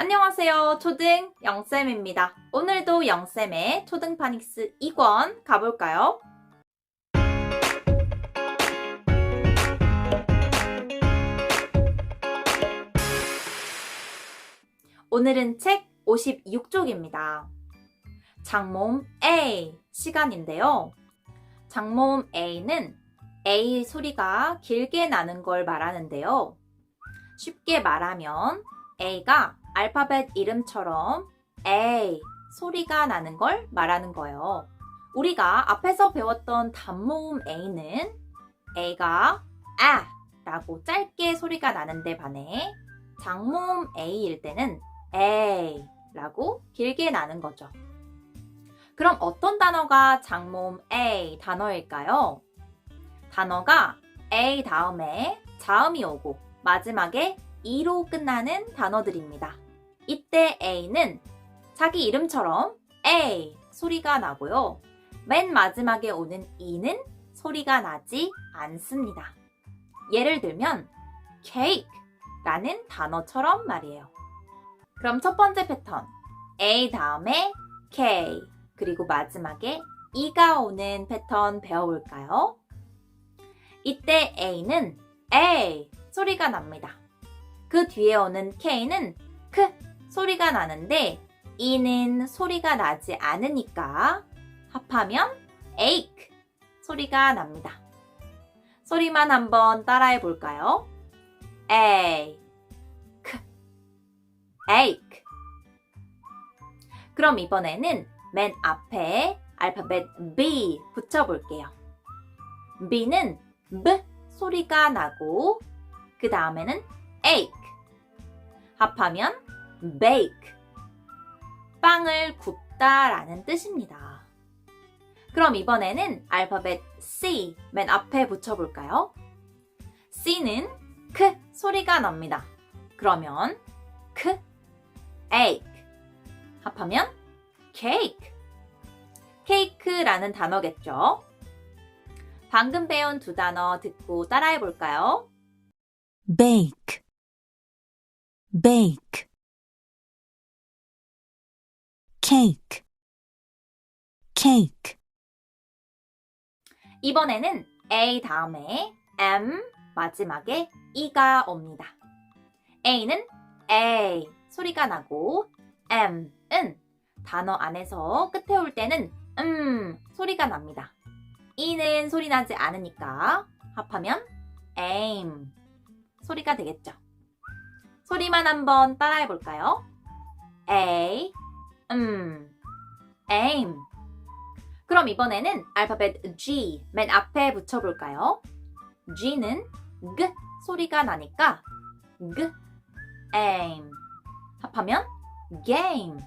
안녕하세요. 초등 영쌤입니다. 오늘도 영쌤의 초등 파닉스 2권 가볼까요? 오늘은 책 56쪽입니다. 장모음 A 시간인데요. 장모음 A는 A 소리가 길게 나는 걸 말하는데요. 쉽게 말하면 A가 알파벳 이름처럼 A 소리가 나는 걸 말하는 거예요. 우리가 앞에서 배웠던 단모음 A는 A가 아 라고 짧게 소리가 나는데 반해 장모음 A일 때는 A 라고 길게 나는 거죠. 그럼 어떤 단어가 장모음 A 단어일까요? 단어가 A 다음에 자음이 오고 마지막에 E로 끝나는 단어들입니다. 이때 A는 자기 이름처럼 A 소리가 나고요. 맨 마지막에 오는 E는 소리가 나지 않습니다. 예를 들면 cake라는 단어처럼 말이에요. 그럼 첫 번째 패턴 A 다음에 K 그리고 마지막에 E가 오는 패턴 배워볼까요? 이때 A는 A 소리가 납니다. 그 뒤에 오는 K는 크 소리가 나는데 E는 소리가 나지 않으니까 합하면 ache 소리가 납니다. 소리만 한번 따라해 볼까요? A, K, ache. 그럼 이번에는 맨 앞에 알파벳 B 붙여볼게요. B는 B 소리가 나고 그 다음에는 ache. 합하면 bake. 빵을 굽다 라는 뜻입니다. 그럼 이번에는 알파벳 C 맨 앞에 붙여볼까요? C는 크 소리가 납니다. 그러면 크, ache. 합하면 cake. 케이크라는 단어겠죠? 방금 배운 두 단어 듣고 따라해볼까요? bake, bake, cake, cake. 이번에는 A 다음에 M 마지막에 E가 옵니다. A는 A 소리가 나고 M은 단어 안에서 끝에 올 때는 소리가 납니다. E는 소리 나지 않으니까 합하면 aim 소리가 되겠죠. 소리만 한번 따라해 볼까요? A, aim. 그럼 이번에는 알파벳 G 맨 앞에 붙여볼까요? G는 G 소리가 나니까 G, aim. 합하면 game.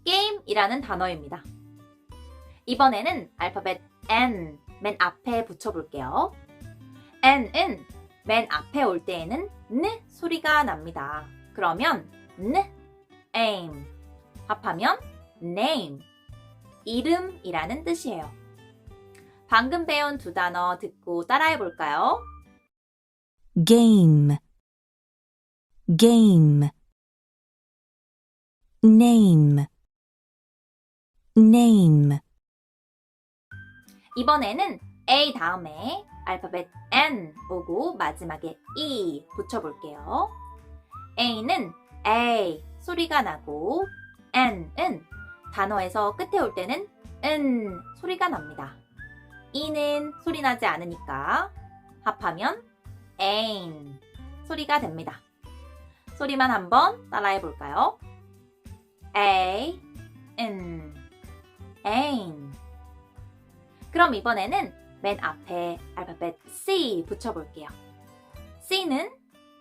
게임이라는 단어입니다. 이번에는 알파벳 N 맨 앞에 붙여볼게요. N은 맨 앞에 올 때에는 N 소리가 납니다. 그러면 N, aim. 합하면 name. 이름이라는 뜻이에요. 방금 배운 두 단어 듣고 따라해볼까요? game, game, name, name. 이번에는 A 다음에 알파벳 N 오고 마지막에 E 붙여볼게요. A는 A 소리가 나고 N은 단어에서 끝에 올 때는 소리가 납니다. E는 소리 나지 않으니까 합하면 ain 소리가 됩니다. 소리만 한번 따라해 볼까요? A, N, ain. 그럼 이번에는 맨 앞에 알파벳 C 붙여볼게요. C는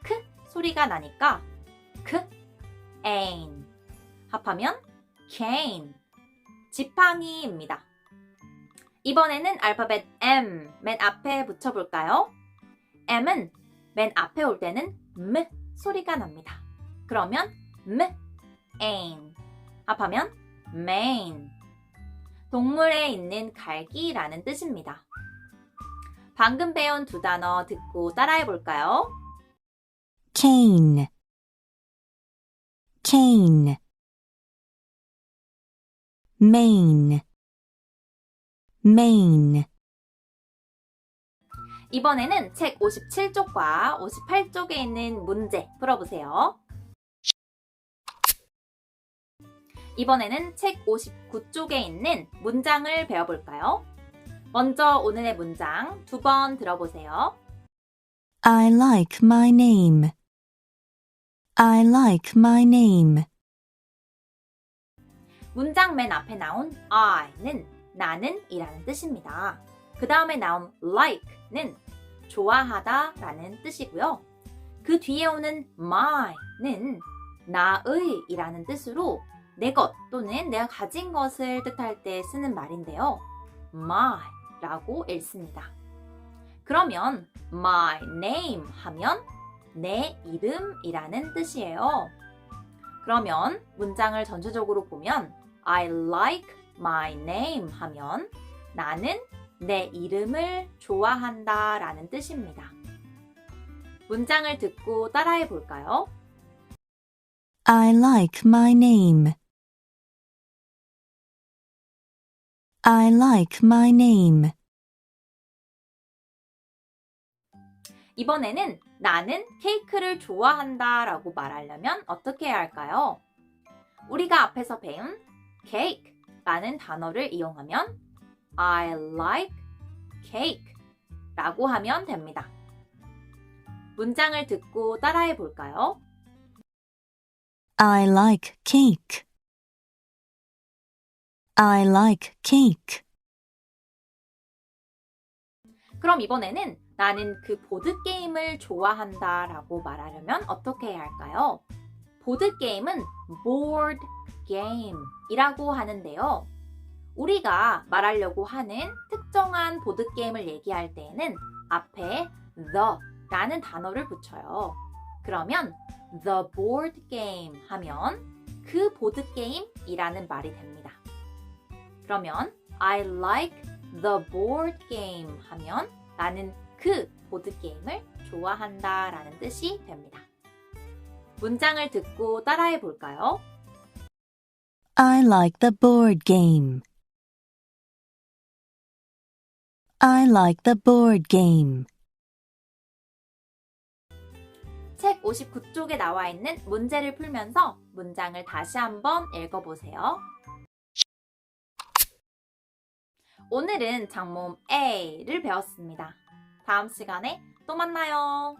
크 소리가 나니까 크, ain. 합하면 cane. 지팡이입니다. 이번에는 알파벳 M 맨 앞에 붙여볼까요? M은 맨 앞에 올 때는 M 소리가 납니다. 그러면 ain. 합하면 main. 동물에 있는 갈기라는 뜻입니다. 방금 배운 두 단어 듣고 따라해 볼까요? cane, cane, main, main. 이번에는 책 57쪽과 58쪽에 있는 문제 풀어보세요. 이번에는 책 59쪽에 있는 문장을 배워볼까요? 먼저 오늘의 문장 2번 들어보세요. I like my name. I like my name. 문장 맨 앞에 나온 I는 나는 이라는 뜻입니다. 그 다음에 나온 like는 좋아하다 라는 뜻이고요. 그 뒤에 오는 my는 나의 이라는 뜻으로 내 것 또는 내가 가진 것을 뜻할 때 쓰는 말인데요. my 라고 읽습니다. 그러면 my name 하면 내 이름이라는 뜻이에요. 그러면 문장을 전체적으로 보면 I like my name 하면 나는 내 이름을 좋아한다 라는 뜻입니다. 문장을 듣고 따라해 볼까요? I like my name. I like my name. 이번에는 나는 케이크를 좋아한다 라고 말하려면 어떻게 해야 할까요? 우리가 앞에서 배운 cake 라는 단어를 이용하면 I like cake 라고 하면 됩니다. 문장을 듣고 따라해 볼까요? I like cake. I like cake. 그럼 이번에는 나는 그 보드게임을 좋아한다 라고 말하려면 어떻게 해야 할까요? 보드게임은 board game 이라고 하는데요. 우리가 말하려고 하는 특정한 보드게임을 얘기할 때에는 앞에 the 라는 단어를 붙여요. 그러면 the board game 하면 그 보드게임 이라는 말이 됩니다. 그러면 I like the board game 하면 나는 그 보드게임을 좋아한다 라는 뜻이 됩니다. 문장을 듣고 따라해 볼까요? I like the board game. I like the board game. 책 59쪽에 나와 있는 문제를 풀면서 문장을 다시 한번 읽어보세요. 오늘은 장모음 A를 배웠습니다. 다음 시간에 또 만나요.